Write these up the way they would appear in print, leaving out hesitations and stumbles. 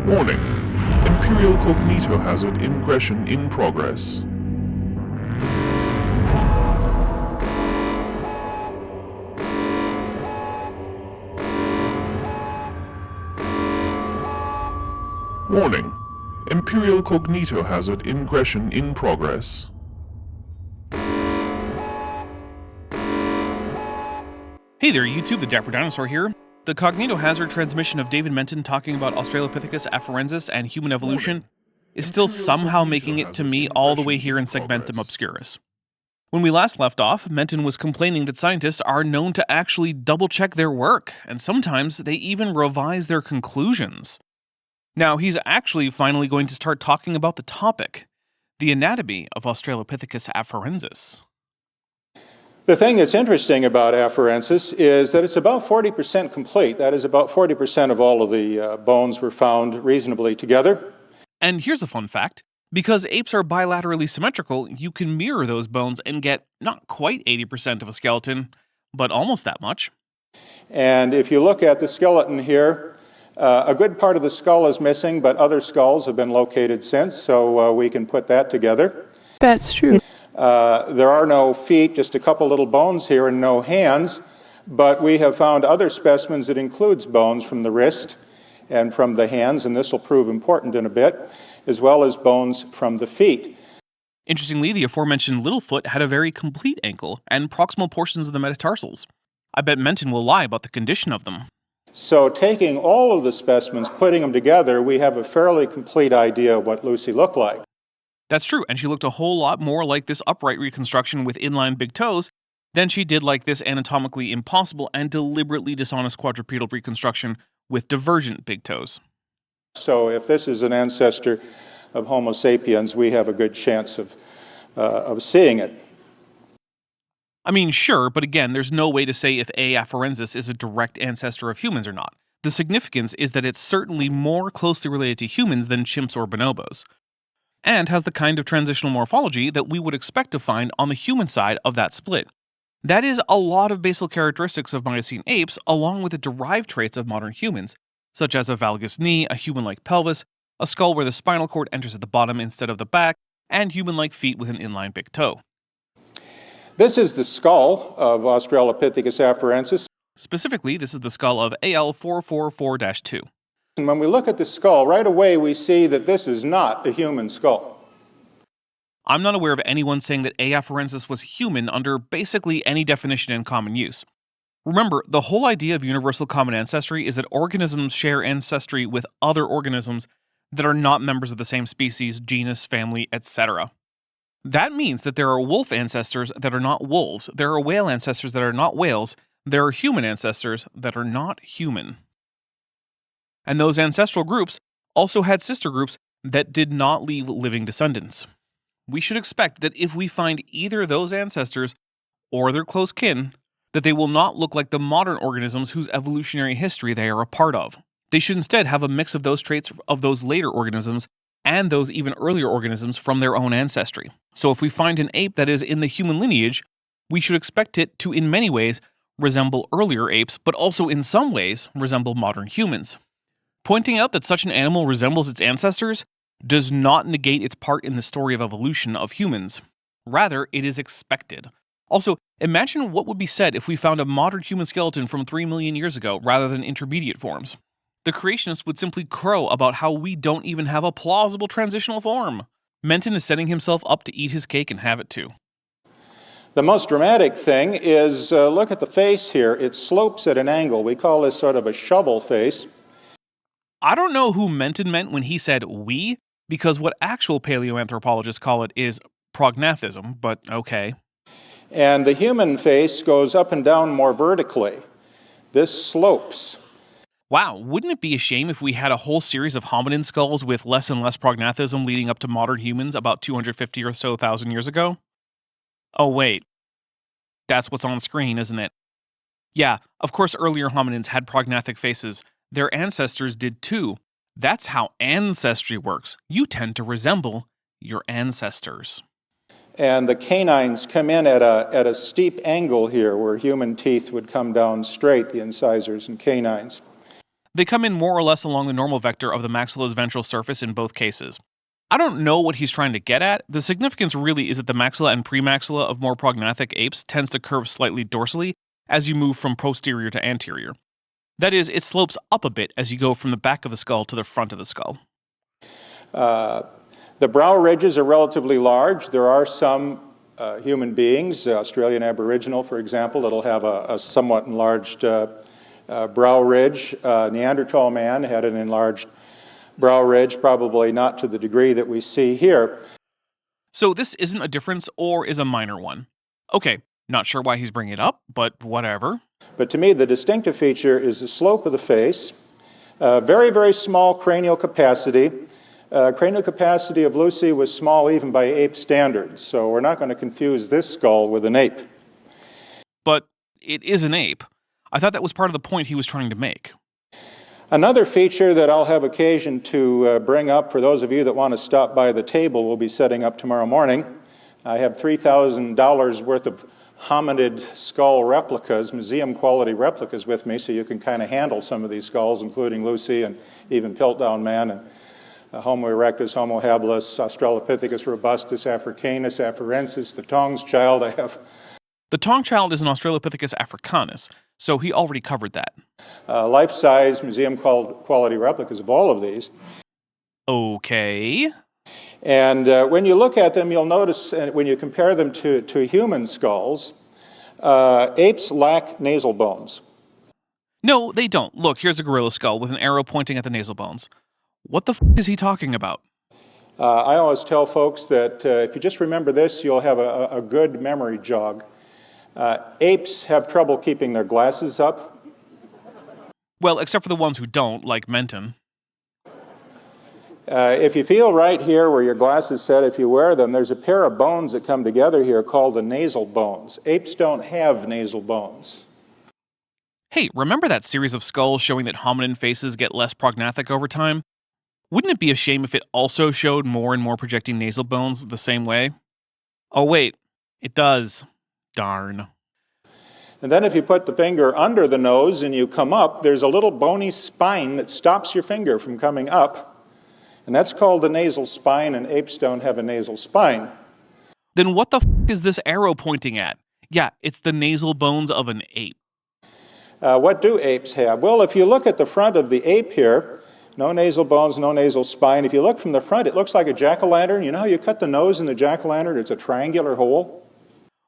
Warning. Imperial cognito hazard ingression in progress. Warning. Imperial cognito hazard ingression in progress. Hey there YouTube, the Dapper Dinosaur here. The cognito-hazard transmission of David Menton talking about Australopithecus afarensis and human evolution is still somehow making it to me all the way here in Segmentum Obscurus. When we last left off, Menton was complaining that scientists are known to actually double-check their work, and sometimes they even revise their conclusions. Now, he's actually finally going to start talking about the topic, the anatomy of Australopithecus afarensis. The thing that's interesting about afarensis is that it's about 40% complete. That is, about 40% of all of the bones were found reasonably together. And here's a fun fact. Because apes are bilaterally symmetrical, you can mirror those bones and get not quite 80% of a skeleton, but almost that much. And if you look at the skeleton here, a good part of the skull is missing, but other skulls have been located since, so we can put that together. That's true. There are no feet, just a couple little bones here and no hands, but we have found other specimens that includes bones from the wrist and from the hands, and this will prove important in a bit, as well as bones from the feet. Interestingly, the aforementioned little foot had a very complete ankle and proximal portions of the metatarsals. I bet Menton will lie about the condition of them. So taking all of the specimens, putting them together, we have a fairly complete idea of what Lucy looked like. That's true, and she looked a whole lot more like this upright reconstruction with inline big toes than she did like this anatomically impossible and deliberately dishonest quadrupedal reconstruction with divergent big toes. So if this is an ancestor of Homo sapiens, we have a good chance of seeing it. I mean, sure, but again, there's no way to say if A. afarensis is a direct ancestor of humans or not. The significance is that it's certainly more closely related to humans than chimps or bonobos, and has the kind of transitional morphology that we would expect to find on the human side of that split. That is a lot of basal characteristics of Miocene apes, along with the derived traits of modern humans, such as a valgus knee, a human-like pelvis, a skull where the spinal cord enters at the bottom instead of the back, and human-like feet with an inline big toe. This is the skull of Australopithecus afarensis. Specifically, this is the skull of AL444-2. And when we look at the skull, right away we see that this is not a human skull. I'm not aware of anyone saying that A. afarensis was human under basically any definition in common use. Remember, the whole idea of universal common ancestry is that organisms share ancestry with other organisms that are not members of the same species, genus, family, etc. That means that there are wolf ancestors that are not wolves, there are whale ancestors that are not whales, there are human ancestors that are not human. And those ancestral groups also had sister groups that did not leave living descendants. We should expect that if we find either those ancestors or their close kin, that they will not look like the modern organisms whose evolutionary history they are a part of. They should instead have a mix of those traits of those later organisms and those even earlier organisms from their own ancestry. So if we find an ape that is in the human lineage, we should expect it to in many ways resemble earlier apes, but also in some ways resemble modern humans. Pointing out that such an animal resembles its ancestors does not negate its part in the story of evolution of humans. Rather, it is expected. Also, imagine what would be said if we found a modern human skeleton from 3 million years ago rather than intermediate forms. The Creationists would simply crow about how we don't even have a plausible transitional form. Menton is setting himself up to eat his cake and have it too. The most dramatic thing is, look at the face here. It slopes at an angle. We call this sort of a shovel face. I don't know who Menton meant when he said we, because what actual paleoanthropologists call it is prognathism, but okay. And the human face goes up and down more vertically. This slopes. Wow, wouldn't it be a shame if we had a whole series of hominin skulls with less and less prognathism leading up to modern humans about 250 or so thousand years ago? Oh wait, that's what's on screen, isn't it? Yeah, of course earlier hominins had prognathic faces. Their ancestors did too. That's how ancestry works. You tend to resemble your ancestors. And the canines come in at a steep angle here where human teeth would come down straight, the incisors and canines. They come in more or less along the normal vector of the maxilla's ventral surface in both cases. I don't know what he's trying to get at. The significance really is that the maxilla and premaxilla of more prognathic apes tends to curve slightly dorsally as you move from posterior to anterior. That is, it slopes up a bit as you go from the back of the skull to the front of the skull. The brow ridges are relatively large. There are some human beings, Australian Aboriginal, for example, that'll have a somewhat enlarged brow ridge. Neanderthal man had an enlarged brow ridge, probably not to the degree that we see here. So this isn't a difference or is a minor one. Okay, not sure why he's bringing it up, but whatever. But to me, the distinctive feature is the slope of the face, very, very small cranial capacity. Cranial capacity of Lucy was small even by ape standards, so we're not going to confuse this skull with an ape. But it is an ape. I thought that was part of the point he was trying to make. Another feature that I'll have occasion to bring up for those of you that want to stop by the table we'll be setting up tomorrow morning. I have $3,000 worth of hominid skull replicas, museum-quality replicas with me, so you can kind of handle some of these skulls, including Lucy and even Piltdown Man and Homo erectus, Homo habilis, Australopithecus robustus, Africanus, afarensis, the Tong's child. The Tong child is an Australopithecus africanus, so he already covered that. Life-size museum-quality replicas of all of these. Okay. And when you look at them, you'll notice, when you compare them to human skulls, apes lack nasal bones. No, they don't. Look, here's a gorilla skull with an arrow pointing at the nasal bones. What the is he talking about? I always tell folks that if you just remember this, you'll have a good memory jog. Apes have trouble keeping their glasses up. Well, except for the ones who don't, like Menton. If you feel right here where your glasses set, if you wear them, there's a pair of bones that come together here called the nasal bones. Apes don't have nasal bones. Hey, remember that series of skulls showing that hominin faces get less prognathic over time? Wouldn't it be a shame if it also showed more and more projecting nasal bones the same way? Oh wait, it does. Darn. And then if you put the finger under the nose and you come up, there's a little bony spine that stops your finger from coming up. And that's called the nasal spine, and apes don't have a nasal spine. Then what the is this arrow pointing at? Yeah, it's the nasal bones of an ape. What do apes have? Well, if you look at the front of the ape here, no nasal bones, no nasal spine. If you look from the front, it looks like a jack-o'-lantern. You know how you cut the nose in the jack-o'-lantern? It's a triangular hole.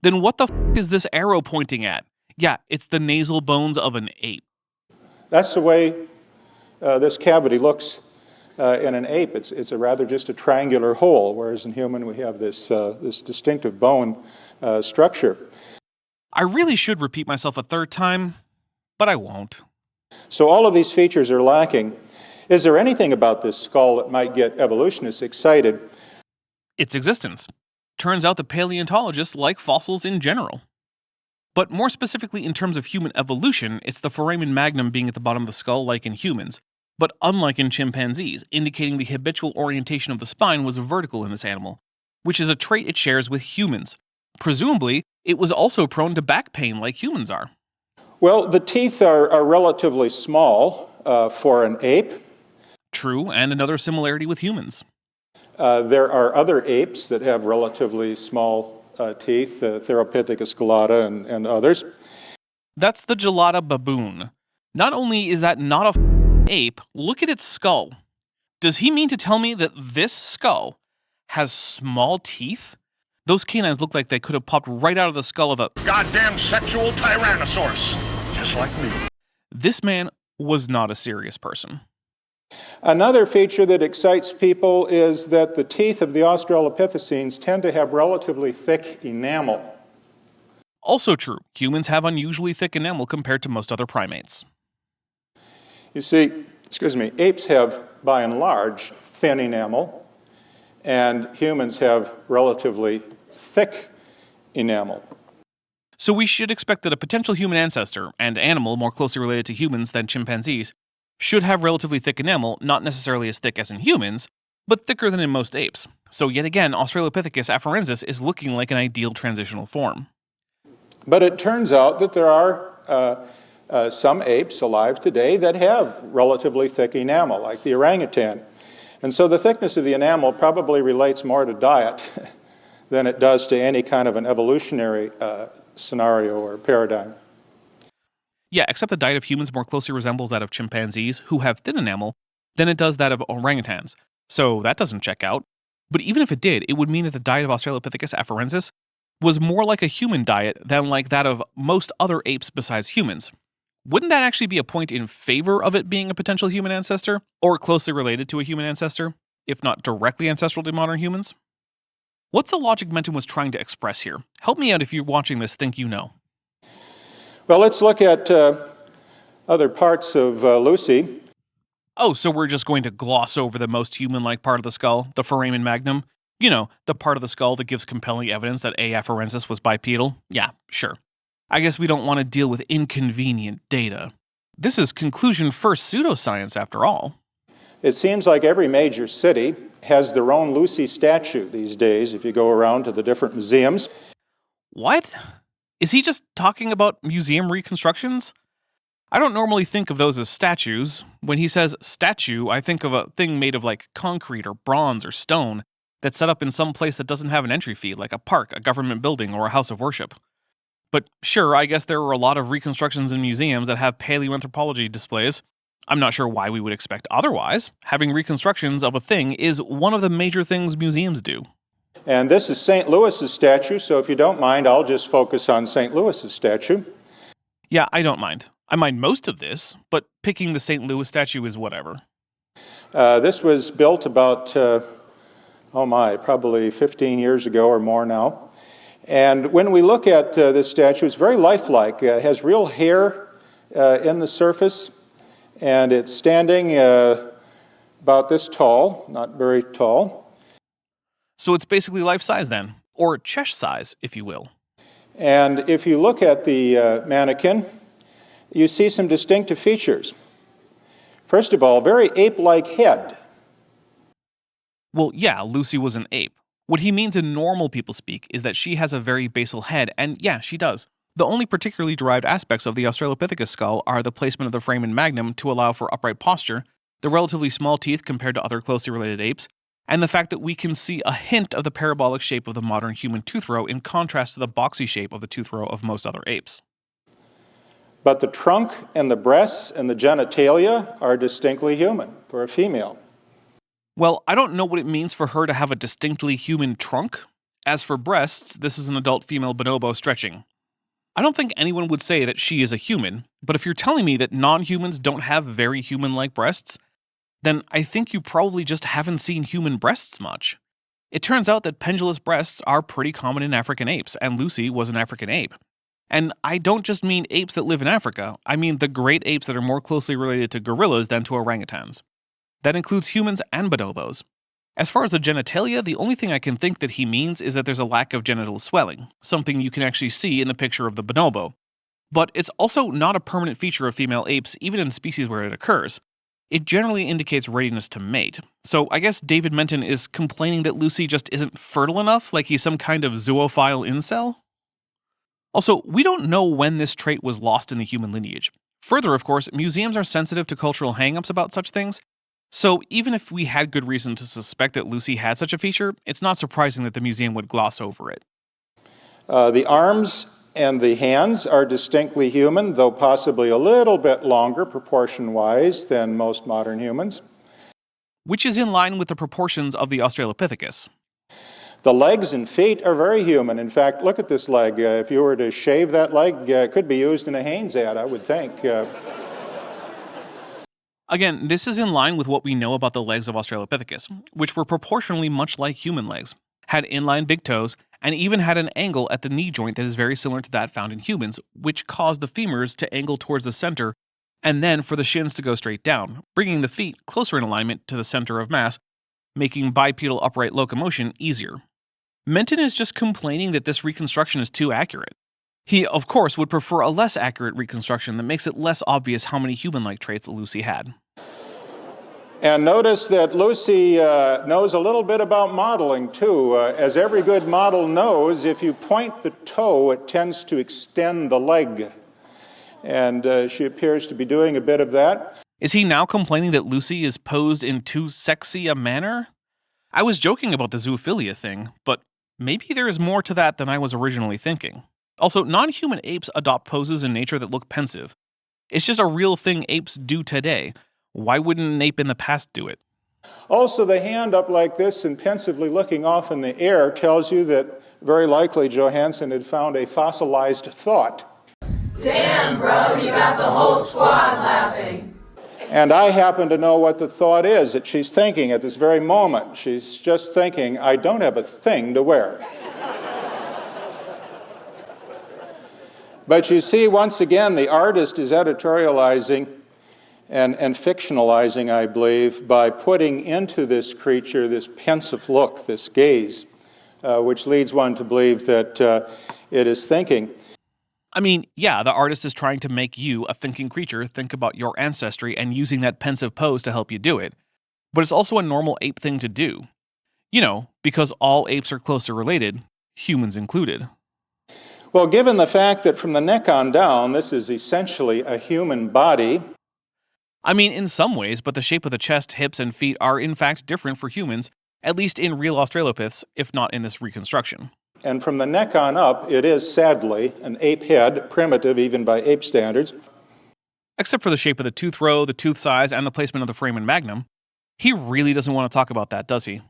Then what the is this arrow pointing at? Yeah, it's the nasal bones of an ape. That's the way this cavity looks in an ape. It's a rather just a triangular hole, whereas in human we have this distinctive bone structure. I really should repeat myself a third time, but I won't. So all of these features are lacking. Is there anything about this skull that might get evolutionists excited? Its existence. Turns out that paleontologists like fossils in general. But more specifically in terms of human evolution, it's the foramen magnum being at the bottom of the skull like in humans, but unlike in chimpanzees, indicating the habitual orientation of the spine was vertical in this animal, which is a trait it shares with humans. Presumably, it was also prone to back pain like humans are. Well, the teeth are relatively small for an ape. True, and another similarity with humans. There are other apes that have relatively small teeth, Theropithecus gelata and others. That's the gelata baboon. Not only is that not a ape, look at its skull. Does he mean to tell me that this skull has small teeth? Those canines look like they could have popped right out of the skull of a goddamn sexual tyrannosaurus, just like me. This man was not a serious person. Another feature that excites people is that the teeth of the Australopithecines tend to have relatively thick enamel. Also true, humans have unusually thick enamel compared to most other primates. You see, apes have, by and large, thin enamel, and humans have relatively thick enamel. So we should expect that a potential human ancestor, and animal more closely related to humans than chimpanzees, should have relatively thick enamel, not necessarily as thick as in humans, but thicker than in most apes. So yet again, Australopithecus afarensis is looking like an ideal transitional form. But it turns out that there are some apes alive today that have relatively thick enamel, like the orangutan. And so the thickness of the enamel probably relates more to diet than it does to any kind of an evolutionary scenario or paradigm. Yeah, except the diet of humans more closely resembles that of chimpanzees, who have thin enamel, than it does that of orangutans. So that doesn't check out. But even if it did, it would mean that the diet of Australopithecus afarensis was more like a human diet than like that of most other apes besides humans. Wouldn't that actually be a point in favor of it being a potential human ancestor, or closely related to a human ancestor, if not directly ancestral to modern humans? What's the logic Menton was trying to express here? Help me out if you're watching this think you know. Well, let's look at other parts of Lucy. Oh, so we're just going to gloss over the most human-like part of the skull, the foramen magnum? You know, the part of the skull that gives compelling evidence that A. afarensis was bipedal? Yeah, sure. I guess we don't want to deal with inconvenient data. This is conclusion first pseudoscience, after all. It seems like every major city has their own Lucy statue these days if you go around to the different museums. What? Is he just talking about museum reconstructions? I don't normally think of those as statues. When he says statue, I think of a thing made of like concrete or bronze or stone that's set up in some place that doesn't have an entry fee, like a park, a government building, or a house of worship. But sure, I guess there are a lot of reconstructions in museums that have paleoanthropology displays. I'm not sure why we would expect otherwise. Having reconstructions of a thing is one of the major things museums do. And this is St. Louis's statue, so if you don't mind, I'll just focus on St. Louis's statue. Yeah, I don't mind. I mind most of this, but picking the St. Louis statue is whatever. This was built about, probably 15 years ago or more now. And when we look at this statue, it's very lifelike. It has real hair in the surface, and it's standing about this tall, not very tall. So it's basically life-size then, or Chesh size, if you will. And if you look at the mannequin, you see some distinctive features. First of all, very ape-like head. Well, yeah, Lucy was an ape. What he means in normal people speak is that she has a very basal head, and yeah, she does. The only particularly derived aspects of the Australopithecus skull are the placement of the foramen magnum to allow for upright posture, the relatively small teeth compared to other closely related apes, and the fact that we can see a hint of the parabolic shape of the modern human tooth row in contrast to the boxy shape of the tooth row of most other apes. But the trunk and the breasts and the genitalia are distinctly human for a female. Well, I don't know what it means for her to have a distinctly human trunk. As for breasts, this is an adult female bonobo stretching. I don't think anyone would say that she is a human, but if you're telling me that non-humans don't have very human-like breasts, then I think you probably just haven't seen human breasts much. It turns out that pendulous breasts are pretty common in African apes, and Lucy was an African ape. And I don't just mean apes that live in Africa, I mean the great apes that are more closely related to gorillas than to orangutans. That includes humans and bonobos. As far as the genitalia, the only thing I can think that he means is that there's a lack of genital swelling, something you can actually see in the picture of the bonobo. But it's also not a permanent feature of female apes, even in species where it occurs. It generally indicates readiness to mate. So I guess David Menton is complaining that Lucy just isn't fertile enough, like he's some kind of zoophile incel? Also, we don't know when this trait was lost in the human lineage. Further, of course, museums are sensitive to cultural hang-ups about such things, so even if we had good reason to suspect that Lucy had such a feature, it's not surprising that the museum would gloss over it. The arms and the hands are distinctly human, though possibly a little bit longer proportion-wise than most modern humans. Which is in line with the proportions of the Australopithecus. The legs and feet are very human. In fact, look at this leg. If you were to shave that leg, it could be used in a Hanes ad, I would think. Again, this is in line with what we know about the legs of Australopithecus, which were proportionally much like human legs, had inline big toes, and even had an angle at the knee joint that is very similar to that found in humans, which caused the femurs to angle towards the center, and then for the shins to go straight down, bringing the feet closer in alignment to the center of mass, making bipedal upright locomotion easier. Menton is just complaining that this reconstruction is too accurate. He, of course, would prefer a less accurate reconstruction that makes it less obvious how many human-like traits that Lucy had. And notice that Lucy knows a little bit about modeling, too. As every good model knows, if you point the toe, it tends to extend the leg. and she appears to be doing a bit of that. Is he now complaining that Lucy is posed in too sexy a manner? I was joking about the zoophilia thing, but maybe there is more to that than I was originally thinking. Also, non-human apes adopt poses in nature that look pensive. It's just a real thing apes do today. Why wouldn't an ape in the past do it? Also, the hand up like this and pensively looking off in the air tells you that very likely Johansen had found a fossilized thought. Damn, bro, you got the whole squad laughing. And I happen to know what the thought is that she's thinking at this very moment. She's just thinking, I don't have a thing to wear. But you see, once again, the artist is editorializing and fictionalizing, I believe, by putting into this creature this pensive look, this gaze, which leads one to believe that it is thinking. I mean, yeah, the artist is trying to make you, a thinking creature, think about your ancestry and using that pensive pose to help you do it. But it's also a normal ape thing to do. You know, because all apes are closely related, humans included. Well, given the fact that from the neck on down, this is essentially a human body. I mean, in some ways, but the shape of the chest, hips, and feet are in fact different for humans, at least in real Australopiths, if not in this reconstruction. And from the neck on up, it is sadly an ape head, primitive even by ape standards. Except for the shape of the tooth row, the tooth size, and the placement of the foramen magnum. He really doesn't want to talk about that, does he?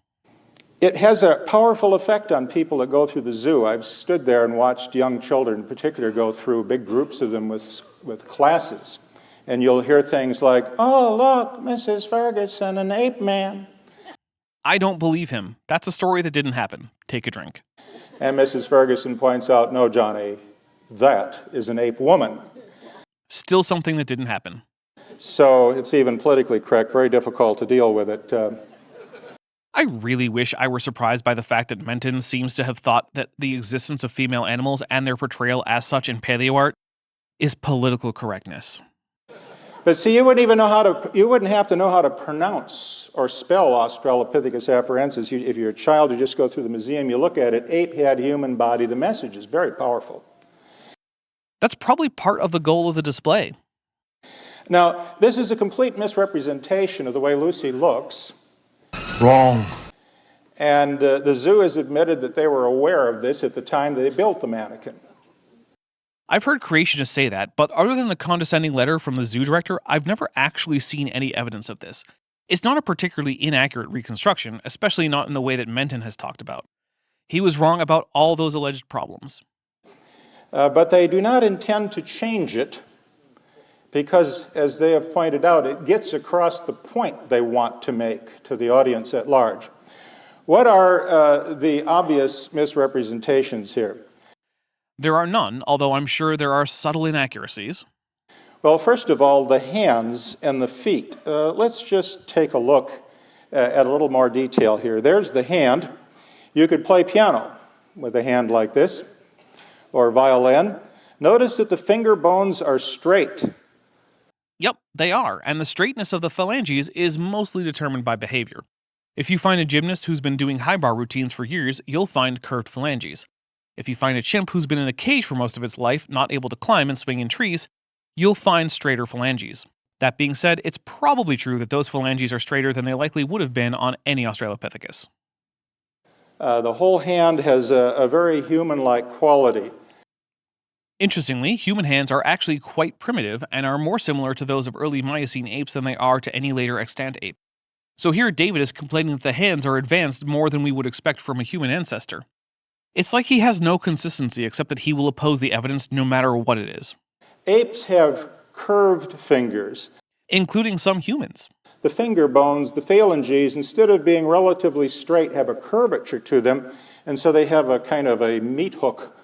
It has a powerful effect on people that go through the zoo. I've stood there and watched young children in particular go through big groups of them with classes. And you'll hear things like, oh, look, Mrs. Ferguson, an ape man. I don't believe him. That's a story that didn't happen. Take a drink. And Mrs. Ferguson points out, no, Johnny, that is an ape woman. Still something that didn't happen. So it's even politically correct, very difficult to deal with it. I really wish I were surprised by the fact that Menton seems to have thought that the existence of female animals and their portrayal as such in paleoart is political correctness. But see, you wouldn't have to know how to pronounce or spell Australopithecus afarensis. If you're a child, you just go through the museum, you look at it, ape head, human body, the message is very powerful. That's probably part of the goal of the display. Now, this is a complete misrepresentation of the way Lucy looks. Wrong. And the zoo has admitted that they were aware of this at the time they built the mannequin. I've heard creationists say that, but other than the condescending letter from the zoo director, I've never actually seen any evidence of this. It's not a particularly inaccurate reconstruction, especially not in the way that Menton has talked about. He was wrong about all those alleged problems. But they do not intend to change it because, as they have pointed out, it gets across the point they want to make to the audience at large. What are the obvious misrepresentations here? There are none, although I'm sure there are subtle inaccuracies. Well, first of all, the hands and the feet. Let's just take a look at a little more detail here. There's the hand. You could play piano with a hand like this, or violin. Notice that the finger bones are straight. Yep, they are, and the straightness of the phalanges is mostly determined by behavior. If you find a gymnast who's been doing high bar routines for years, you'll find curved phalanges. If you find a chimp who's been in a cage for most of its life, not able to climb and swing in trees, you'll find straighter phalanges. That being said, it's probably true that those phalanges are straighter than they likely would have been on any Australopithecus. The whole hand has a very human-like quality. Interestingly, human hands are actually quite primitive and are more similar to those of early Miocene apes than they are to any later extant ape. So here David is complaining that the hands are advanced more than we would expect from a human ancestor. It's like he has no consistency except that he will oppose the evidence no matter what it is. Apes have curved fingers. Including some humans. The finger bones, the phalanges, instead of being relatively straight, have a curvature to them, and so they have a kind of a meat hook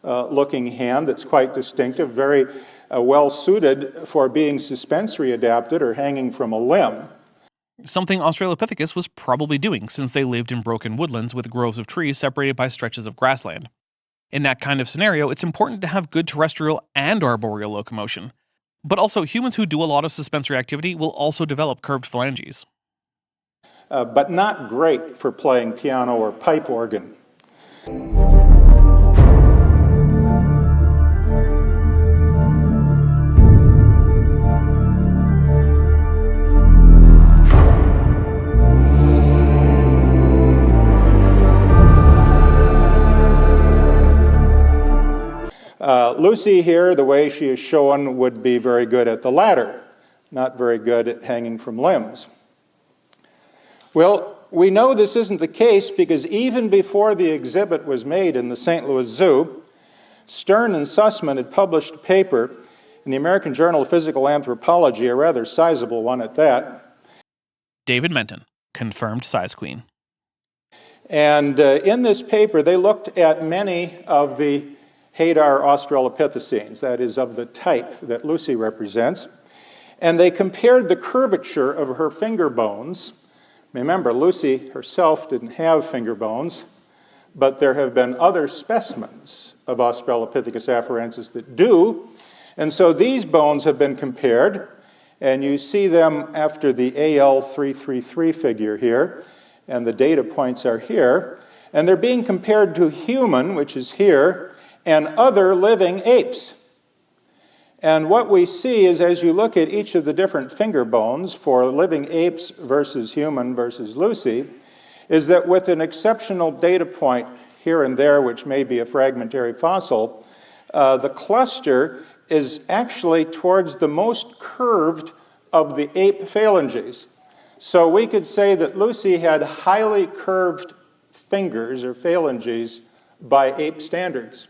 looking hand that's quite distinctive, very well suited for being suspensory adapted or hanging from a limb. Something Australopithecus was probably doing since they lived in broken woodlands with groves of trees separated by stretches of grassland. In that kind of scenario, it's important to have good terrestrial and arboreal locomotion. But also, humans who do a lot of suspensory activity will also develop curved phalanges. But not great for playing piano or pipe organ. Lucy here, the way she is shown, would be very good at the latter, not very good at hanging from limbs. Well, we know this isn't the case because even before the exhibit was made in the St. Louis Zoo, Stern and Sussman had published a paper in the American Journal of Physical Anthropology, a rather sizable one at that. David Menton, confirmed size queen. And in this paper, they looked at many of the Hadar Australopithecines, that is, of the type that Lucy represents, and they compared the curvature of her finger bones. Remember, Lucy herself didn't have finger bones, but there have been other specimens of Australopithecus afarensis that do, and so these bones have been compared, and you see them after the AL333 figure here, and the data points are here, and they're being compared to human, which is here, and other living apes. And what we see is, as you look at each of the different finger bones for living apes versus human versus Lucy, is that with an exceptional data point here and there, which may be a fragmentary fossil, the cluster is actually towards the most curved of the ape phalanges. So we could say that Lucy had highly curved fingers or phalanges by ape standards.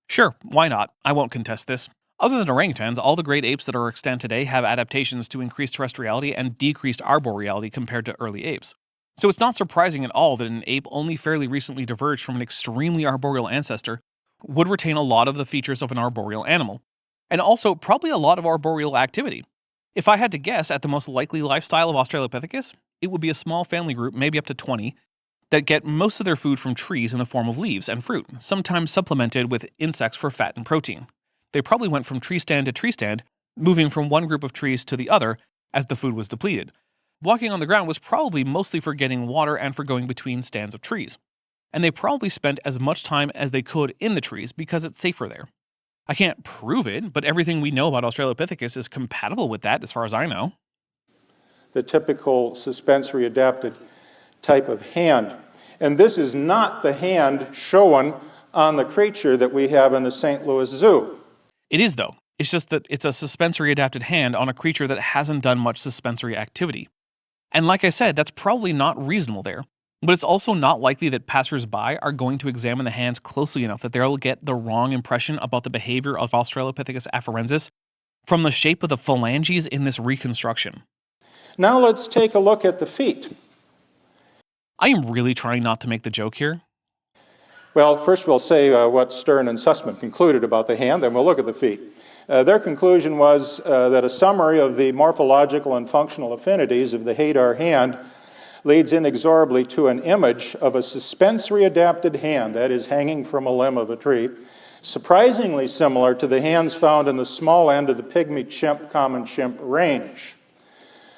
Sure, why not? I won't contest this. Other than orangutans, all the great apes that are extant today have adaptations to increased terrestriality and decreased arboreality compared to early apes. So it's not surprising at all that an ape only fairly recently diverged from an extremely arboreal ancestor would retain a lot of the features of an arboreal animal, and also probably a lot of arboreal activity. If I had to guess at the most likely lifestyle of Australopithecus, it would be a small family group, maybe up to 20, that get most of their food from trees in the form of leaves and fruit, sometimes supplemented with insects for fat and protein. They probably went from tree stand to tree stand, moving from one group of trees to the other as the food was depleted. Walking on the ground was probably mostly for getting water and for going between stands of trees. And they probably spent as much time as they could in the trees because it's safer there. I can't prove it, but everything we know about Australopithecus is compatible with that as far as I know. The typical suspensory adapted type of hand. And this is not the hand shown on the creature that we have in the St. Louis Zoo. It is, though. It's just that it's a suspensory adapted hand on a creature that hasn't done much suspensory activity. And like I said, that's probably not reasonable there. But it's also not likely that passers-by are going to examine the hands closely enough that they'll get the wrong impression about the behavior of Australopithecus afarensis from the shape of the phalanges in this reconstruction. Now let's take a look at the feet. I am really trying not to make the joke here. Well, first we'll say what Stern and Sussman concluded about the hand, then we'll look at the feet. Their conclusion was that a summary of the morphological and functional affinities of the Hadar hand leads inexorably to an image of a suspensory adapted hand, that is, hanging from a limb of a tree, surprisingly similar to the hands found in the small end of the pygmy chimp, common chimp range.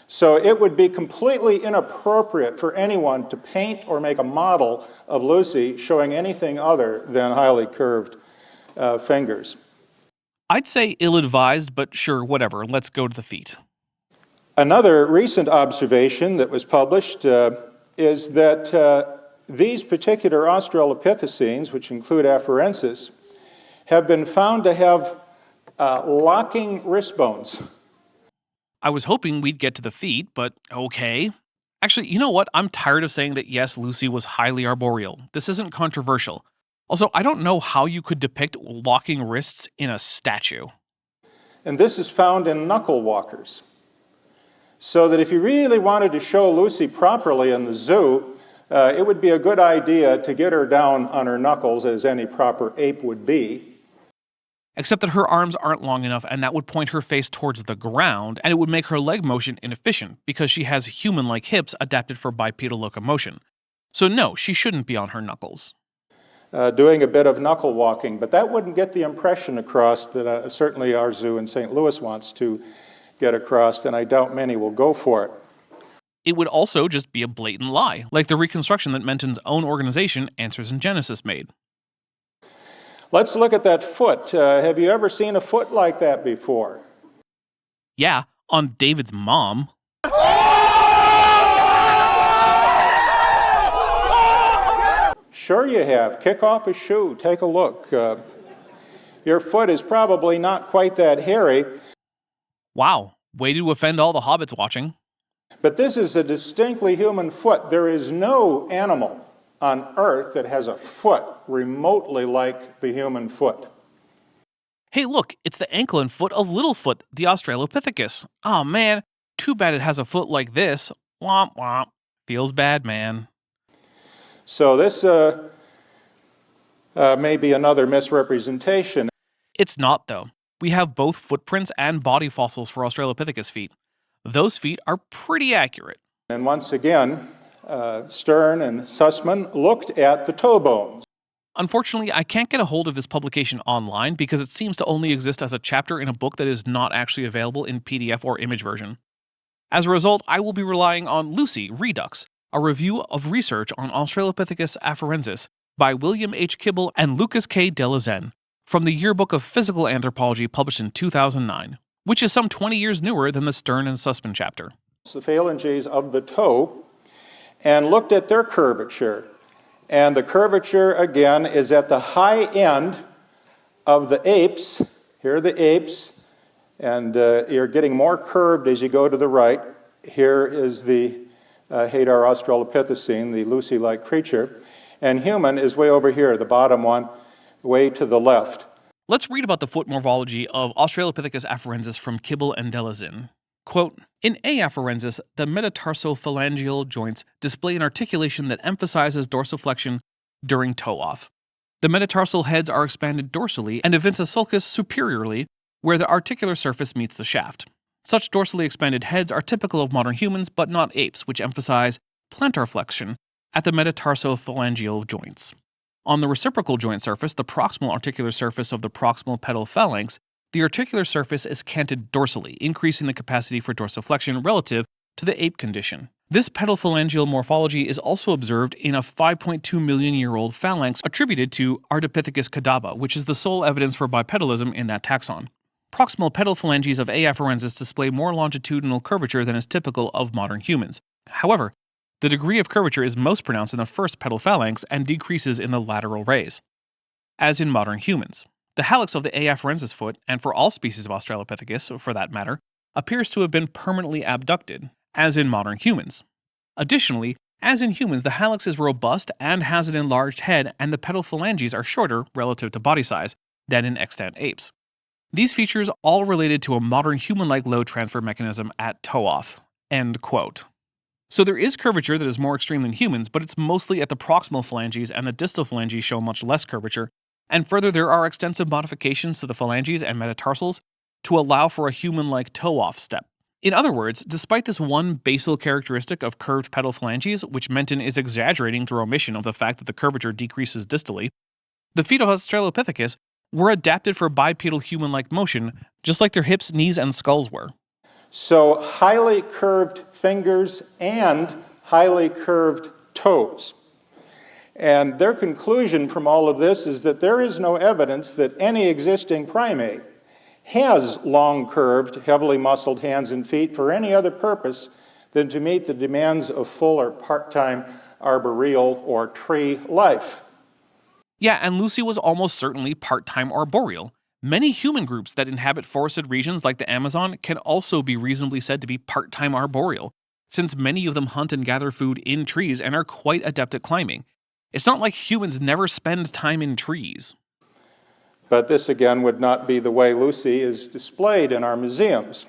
So it would be completely inappropriate for anyone to paint or make a model of Lucy showing anything other than highly curved fingers. I'd say ill-advised, but sure, whatever. Let's go to the feet. Another recent observation that was published is that these particular Australopithecines, which include afarensis, have been found to have locking wrist bones. I was hoping we'd get to the feet, but okay. Actually, you know what? I'm tired of saying that yes, Lucy was highly arboreal. This isn't controversial. Also, I don't know how you could depict locking wrists in a statue. And this is found in knuckle walkers. So that if you really wanted to show Lucy properly in the zoo, it would be a good idea to get her down on her knuckles as any proper ape would be. Except that her arms aren't long enough, and that would point her face towards the ground, and it would make her leg motion inefficient because she has human-like hips adapted for bipedal locomotion. So no, she shouldn't be on her knuckles. Doing a bit of knuckle walking, but that wouldn't get the impression across that certainly our zoo in St. Louis wants to get across, and I doubt many will go for it. It would also just be a blatant lie, like the reconstruction that Menton's own organization, Answers in Genesis, made. Let's look at that foot. Have you ever seen a foot like that before? Yeah, on David's mom. Sure you have. Kick off a shoe. Take a look. your foot is probably not quite that hairy. Wow, way to offend all the hobbits watching. But this is a distinctly human foot. There is no animal on Earth that has a foot remotely like the human foot. Hey, look, it's the ankle and foot of Littlefoot, the Australopithecus. Oh man, too bad it has a foot like this. Womp womp. Feels bad, man. So this may be another misrepresentation. It's not, though. We have both footprints and body fossils for Australopithecus feet. Those feet are pretty accurate. And once again, Stern and Sussman looked at the toe bones. Unfortunately, I can't get a hold of this publication online because it seems to only exist as a chapter in a book that is not actually available in PDF or image version. As a result, I will be relying on Lucy Redux, a review of research on Australopithecus afarensis by William H. Kibble and Lucas K. Delazen from the Yearbook of Physical Anthropology published in 2009, which is some 20 years newer than the Stern and Sussman chapter. The phalanges of the toe, and looked at their curvature. And the curvature, again, is at the high end of the apes. Here are the apes, and you're getting more curved as you go to the right. Here is the Hadar australopithecine, the Lucy-like creature. And human is way over here, the bottom one, way to the left. Let's read about the foot morphology of Australopithecus afarensis from Kibble and Delazen. Quote, in A. afarensis, the metatarsophalangeal joints display an articulation that emphasizes dorsiflexion during toe-off. The metatarsal heads are expanded dorsally and evince a sulcus superiorly where the articular surface meets the shaft. Such dorsally expanded heads are typical of modern humans but not apes, which emphasize plantar flexion at the metatarsophalangeal joints. On the reciprocal joint surface, the proximal articular surface of the proximal pedal phalanx, the articular surface is canted dorsally, increasing the capacity for dorsiflexion relative to the ape condition. This pedal phalangeal morphology is also observed in a 5.2 million year old phalanx attributed to Ardipithecus cadaba, which is the sole evidence for bipedalism in that taxon. Proximal pedal phalanges of A. afarensis display more longitudinal curvature than is typical of modern humans. However, the degree of curvature is most pronounced in the first pedal phalanx and decreases in the lateral rays, as in modern humans. The hallux of the A. afarensis foot, and for all species of Australopithecus for that matter, appears to have been permanently abducted, as in modern humans. Additionally, as in humans, the hallux is robust and has an enlarged head, and the pedal phalanges are shorter relative to body size than in extant apes. These features all related to a modern human-like load transfer mechanism at toe-off. End quote. So there is curvature that is more extreme than humans, but it's mostly at the proximal phalanges, and the distal phalanges show much less curvature. And further, there are extensive modifications to the phalanges and metatarsals to allow for a human-like toe-off step. In other words, despite this one basal characteristic of curved pedal phalanges, which Menton is exaggerating through omission of the fact that the curvature decreases distally, the feet of Australopithecus were adapted for bipedal human-like motion, just like their hips, knees, and skulls were. So highly curved fingers and highly curved toes. And their conclusion from all of this is that there is no evidence that any existing primate has long curved, heavily muscled hands and feet for any other purpose than to meet the demands of full or part-time arboreal or tree life. Yeah, and Lucy was almost certainly part-time arboreal. Many human groups that inhabit forested regions like the Amazon can also be reasonably said to be part-time arboreal, since many of them hunt and gather food in trees and are quite adept at climbing. It's not like humans never spend time in trees. But this, again, would not be the way Lucy is displayed in our museums.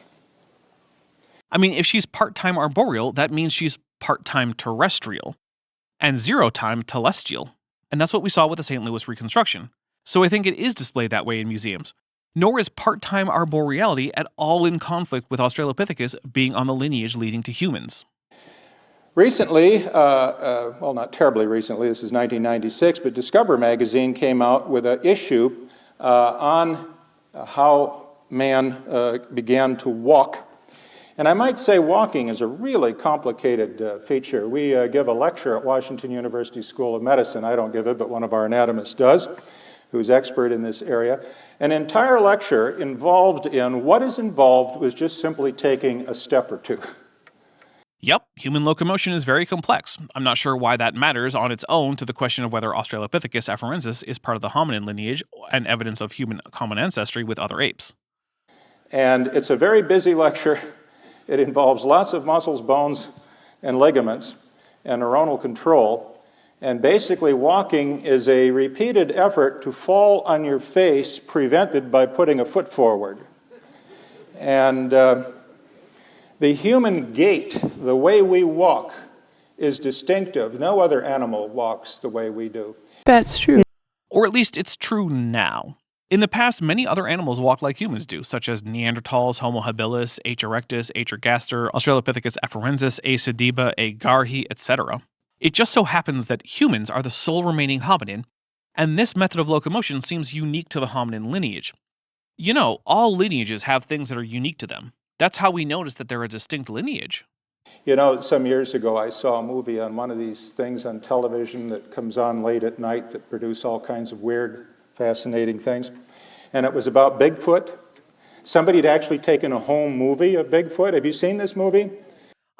I mean, if she's part-time arboreal, that means she's part-time terrestrial and zero-time telestial. And that's what we saw with the St. Louis Reconstruction. So I think it is displayed that way in museums. Nor is part-time arboreality at all in conflict with Australopithecus being on the lineage leading to humans. Recently, well, not terribly recently, this is 1996, but Discover magazine came out with an issue on how man began to walk. And I might say walking is a really complicated feature. We give a lecture at Washington University School of Medicine. I don't give it, but one of our anatomists does, who's expert in this area. An entire lecture involved in what is involved with just simply taking a step or two. Yep, human locomotion is very complex. I'm not sure why that matters on its own to the question of whether Australopithecus afarensis is part of the hominin lineage and evidence of human common ancestry with other apes. And it's a very busy lecture. It involves lots of muscles, bones, and ligaments, and neuronal control. And basically, walking is a repeated effort to fall on your face, prevented by putting a foot forward. And the human gait, the way we walk, is distinctive. No other animal walks the way we do. That's true. Or at least it's true now. In the past, many other animals walked like humans do, such as Neanderthals, Homo habilis, H. erectus, H. ergaster, Australopithecus afarensis, A. sediba, A. garhi, etc. It just so happens that humans are the sole remaining hominin, and this method of locomotion seems unique to the hominin lineage. You know, all lineages have things that are unique to them. That's how we notice that they're a distinct lineage. You know, some years ago I saw a movie on one of these things on television that comes on late at night that produce all kinds of weird, fascinating things. And it was about Bigfoot. Somebody had actually taken a home movie of Bigfoot. Have you seen this movie?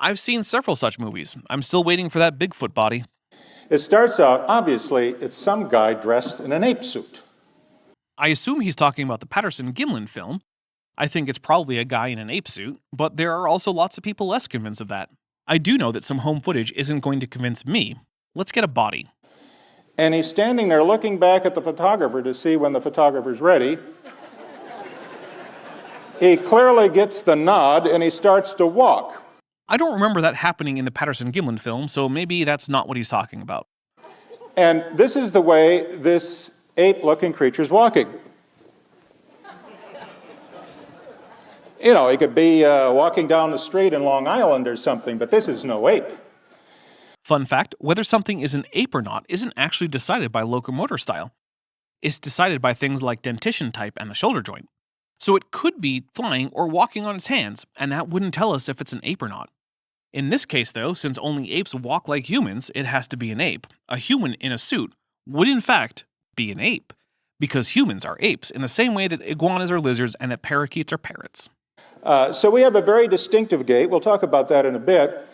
I've seen several such movies. I'm still waiting for that Bigfoot body. It starts out, obviously, it's some guy dressed in an ape suit. I assume he's talking about the Patterson-Gimlin film. I think it's probably a guy in an ape suit, but there are also lots of people less convinced of that. I do know that some home footage isn't going to convince me. Let's get a body. And he's standing there looking back at the photographer to see when the photographer's ready. He clearly gets the nod and he starts to walk. I don't remember that happening in the Patterson-Gimlin film, so maybe that's not what he's talking about. And this is the way this ape-looking creature's walking. You know, he could be walking down the street in Long Island or something, but this is no ape. Fun fact, whether something is an ape or not isn't actually decided by locomotor style. It's decided by things like dentition type and the shoulder joint. So it could be flying or walking on its hands, and that wouldn't tell us if it's an ape or not. In this case, though, since only apes walk like humans, it has to be an ape. A human in a suit would, in fact, be an ape, because humans are apes in the same way that iguanas are lizards and that parakeets are parrots. So we have a very distinctive gait. We'll talk about that in a bit.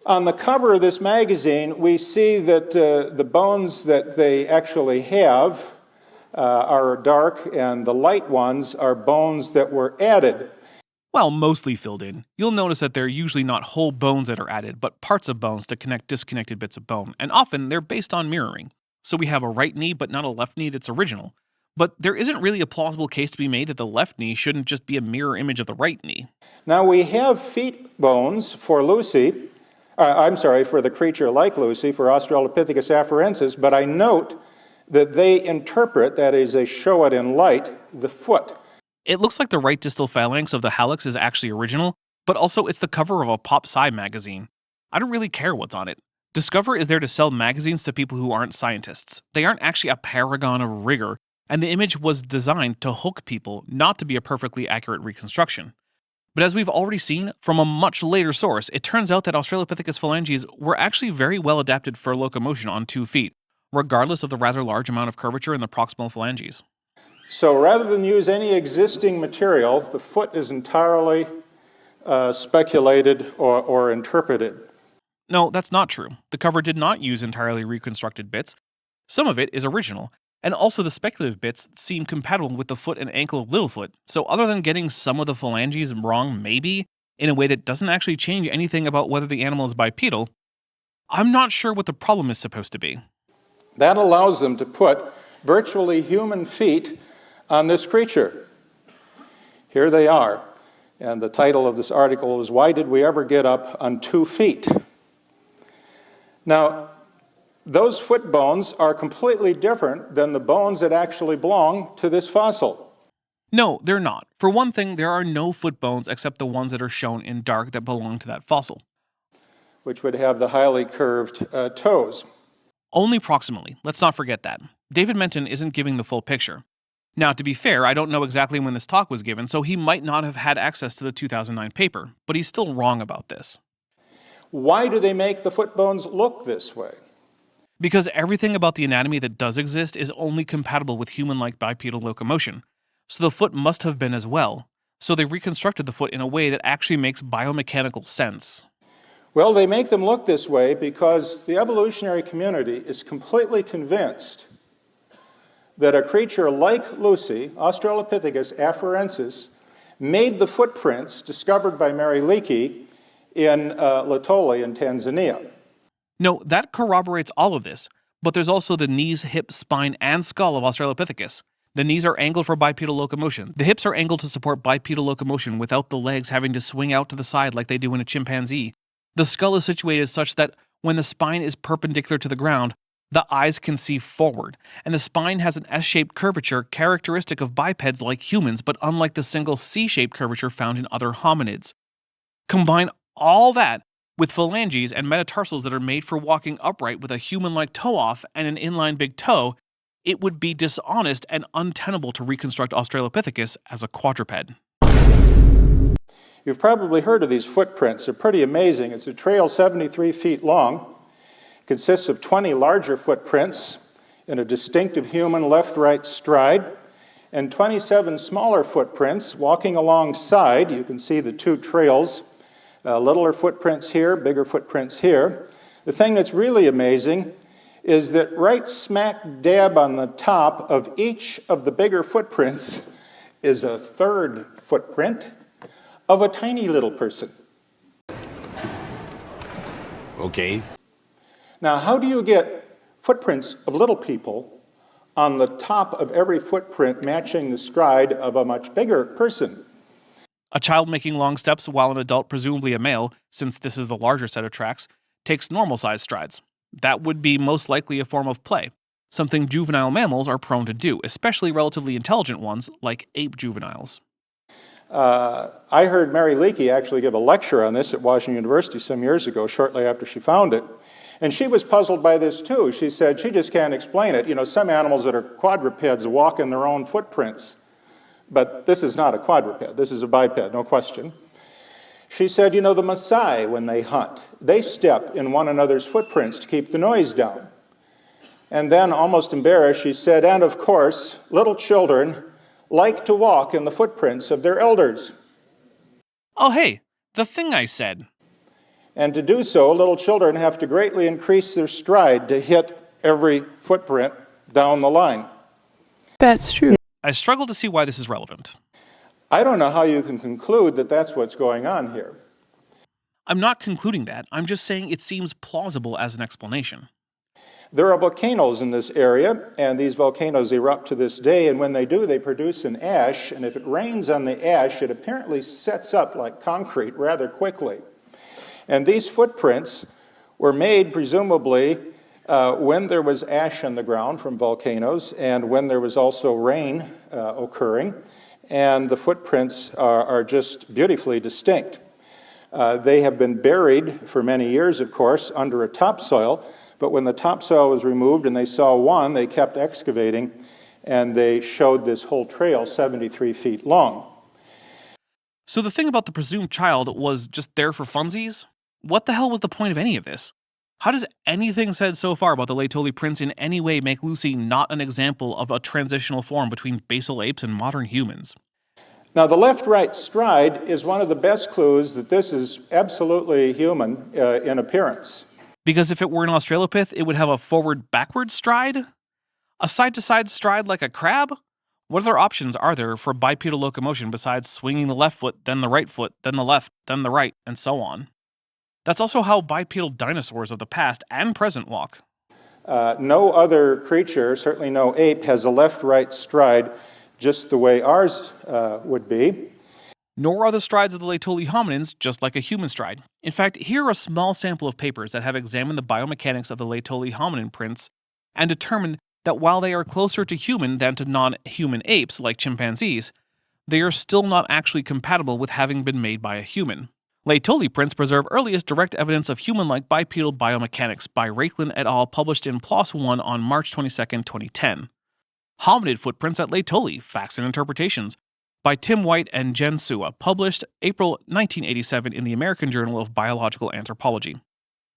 On the cover of this magazine, we see that the bones that they actually have are dark, and the light ones are bones that were added. Well, mostly filled in. You'll notice that they're usually not whole bones that are added, but parts of bones to connect disconnected bits of bone, and often they're based on mirroring. So we have a right knee, but not a left knee that's original. But there isn't really a plausible case to be made that the left knee shouldn't just be a mirror image of the right knee. Now we have feet bones for Lucy, for the creature like Lucy, for Australopithecus afarensis, but I note that they interpret, that is, they show it in light, the foot. It looks like the right distal phalanx of the hallux is actually original, but also it's the cover of a pop sci magazine. I don't really care what's on it. Discover is there to sell magazines to people who aren't scientists. They aren't actually a paragon of rigor, and the image was designed to hook people, not to be a perfectly accurate reconstruction. But as we've already seen from a much later source, it turns out that Australopithecus phalanges were actually very well adapted for locomotion on 2 feet, regardless of the rather large amount of curvature in the proximal phalanges. So rather than use any existing material, the foot is entirely speculated or interpreted. No, that's not true. The cover did not use entirely reconstructed bits. Some of it is original, and also the speculative bits seem compatible with the foot and ankle of Littlefoot, so other than getting some of the phalanges wrong maybe, in a way that doesn't actually change anything about whether the animal is bipedal, I'm not sure what the problem is supposed to be. That allows them to put virtually human feet on this creature. Here they are, and the title of this article is, "Why Did We Ever Get Up on 2 Feet?" Now, those foot bones are completely different than the bones that actually belong to this fossil. No, they're not. For one thing, there are no foot bones except the ones that are shown in dark that belong to that fossil. Which would have the highly curved toes. Only proximally. Let's not forget that. David Menton isn't giving the full picture. Now, to be fair, I don't know exactly when this talk was given, so he might not have had access to the 2009 paper, but he's still wrong about this. Why do they make the foot bones look this way? Because everything about the anatomy that does exist is only compatible with human-like bipedal locomotion, so the foot must have been as well. So they reconstructed the foot in a way that actually makes biomechanical sense. Well, they make them look this way because the evolutionary community is completely convinced that a creature like Lucy, Australopithecus afarensis, made the footprints discovered by Mary Leakey in Laetoli in Tanzania. No, that corroborates all of this, but there's also the knees, hips, spine, and skull of Australopithecus. The knees are angled for bipedal locomotion. The hips are angled to support bipedal locomotion without the legs having to swing out to the side like they do in a chimpanzee. The skull is situated such that when the spine is perpendicular to the ground, the eyes can see forward, and the spine has an S-shaped curvature characteristic of bipeds like humans, but unlike the single C-shaped curvature found in other hominids. Combine all that with phalanges and metatarsals that are made for walking upright with a human-like toe-off and an inline big toe, it would be dishonest and untenable to reconstruct Australopithecus as a quadruped. You've probably heard of these footprints. They're pretty amazing. It's a trail 73 feet long. It consists of 20 larger footprints in a distinctive human left-right stride and 27 smaller footprints walking alongside. You can see the two trails, littler footprints here, bigger footprints here. The thing that's really amazing is that right smack dab on the top of each of the bigger footprints is a third footprint of a tiny little person. Okay. Now, how do you get footprints of little people on the top of every footprint matching the stride of a much bigger person? A child making long steps while an adult, presumably a male, since this is the larger set of tracks, takes normal-sized strides. That would be most likely a form of play, something juvenile mammals are prone to do, especially relatively intelligent ones like ape juveniles. I heard Mary Leakey actually give a lecture on this at Washington University some years ago, shortly after she found it. And she was puzzled by this too. She said she just can't explain it. You know, some animals that are quadrupeds walk in their own footprints. But this is not a quadruped. This is a biped, no question. She said, you know, the Maasai, when they hunt, they step in one another's footprints to keep the noise down. And then, almost embarrassed, she said, and of course, little children like to walk in the footprints of their elders. Oh hey, the thing I said. And to do so, little children have to greatly increase their stride to hit every footprint down the line. That's true. I struggle to see why this is relevant. I don't know how you can conclude that that's what's going on here. I'm not concluding that, I'm just saying it seems plausible as an explanation. There are volcanoes in this area, and these volcanoes erupt to this day, and when they do, they produce an ash, and if it rains on the ash, it apparently sets up like concrete rather quickly. And these footprints were made, presumably, when there was ash on the ground from volcanoes, and when there was also rain occurring, and the footprints are just beautifully distinct. They have been buried for many years, of course, under a topsoil, but when the topsoil was removed and they saw one, they kept excavating, and they showed this whole trail 73 feet long. So the thing about the presumed child was just there for funsies? What the hell was the point of any of this? How does anything said so far about the Laetoli prints in any way make Lucy not an example of a transitional form between basal apes and modern humans? Now, the left-right stride is one of the best clues that this is absolutely human in appearance. Because if it were an Australopith, it would have a forward-backward stride? A side-to-side stride like a crab? What other options are there for bipedal locomotion besides swinging the left foot, then the right foot, then the left, then the right, and so on? That's also how bipedal dinosaurs of the past and present walk. No other creature, certainly no ape, has a left-right stride just the way ours would be. Nor are the strides of the Laetoli hominins just like a human stride. In fact, here are a small sample of papers that have examined the biomechanics of the Laetoli hominin prints and determined that while they are closer to human than to non-human apes like chimpanzees, they are still not actually compatible with having been made by a human. Laetoli prints preserve earliest direct evidence of human-like bipedal biomechanics by Reconstruction et al. Published in PLOS 1 on March 22, 2010. Hominid footprints at Laetoli, Facts and Interpretations, by Tim White and Jen Sua, published April 1987 in the American Journal of Biological Anthropology.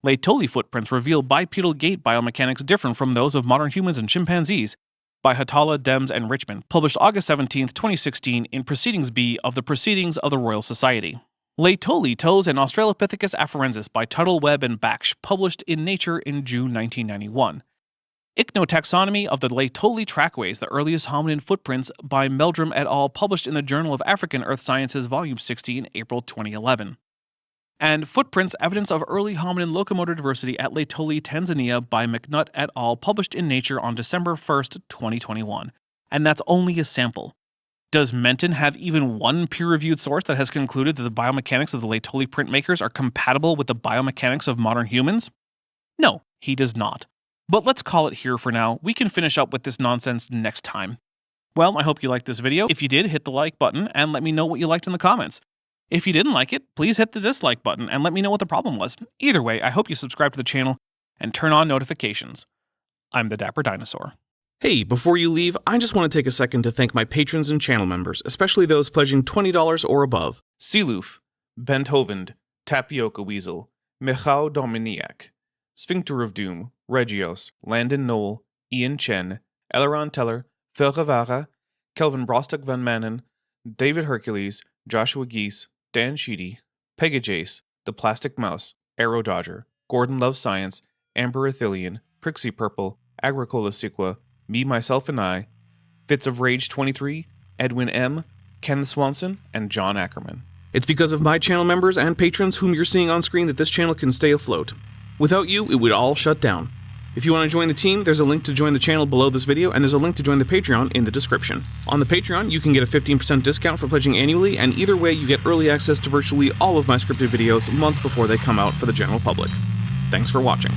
Laetoli footprints reveal bipedal gait biomechanics different from those of modern humans and chimpanzees, by Hatala, Dems, and Richmond, published August 17, 2016 in Proceedings B of the Proceedings of the Royal Society. Laetoli toes and Australopithecus afarensis by Tuttle, Webb, and Baksh, published in Nature in June 1991. Ichnotaxonomy of the Laetoli trackways, the earliest hominin footprints, by Meldrum et al., published in the Journal of African Earth Sciences, Volume 16, April 2011. And Footprints, Evidence of Early Hominin Locomotor Diversity at Laetoli, Tanzania, by McNutt et al., published in Nature on December 1st, 2021. And that's only a sample. Does Menton have even one peer-reviewed source that has concluded that the biomechanics of the Laetoli printmakers are compatible with the biomechanics of modern humans? No, he does not. But let's call it here for now. We can finish up with this nonsense next time. Well, I hope you liked this video. If you did, hit the like button and let me know what you liked in the comments. If you didn't like it, please hit the dislike button and let me know what the problem was. Either way, I hope you subscribe to the channel and turn on notifications. I'm the Dapper Dinosaur. Hey, before you leave, I just want to take a second to thank my patrons and channel members, especially those pledging $20 or above. Sealoof, Benthovend, Tapioca Weasel, Michał Dominiak, Sphincter of Doom, Regios, Landon Knoll, Ian Chen, Eleron Teller, Phil Rivara, Kelvin Brostock Van Manen, David Hercules, Joshua Geese, Dan Sheedy, Pegajace, The Plastic Mouse, Arrow Dodger, Gordon Loves Science, Amber Athelian, Prixie Purple, Agricola Sequa, Me, Myself, and I, Fits of Rage 23, Edwin M., Kenneth Swanson, and John Ackerman. It's because of my channel members and patrons whom you're seeing on screen that this channel can stay afloat. Without you, it would all shut down. If you want to join the team, there's a link to join the channel below this video, and there's a link to join the Patreon in the description. On the Patreon, you can get a 15% discount for pledging annually, and either way, you get early access to virtually all of my scripted videos months before they come out for the general public. Thanks for watching.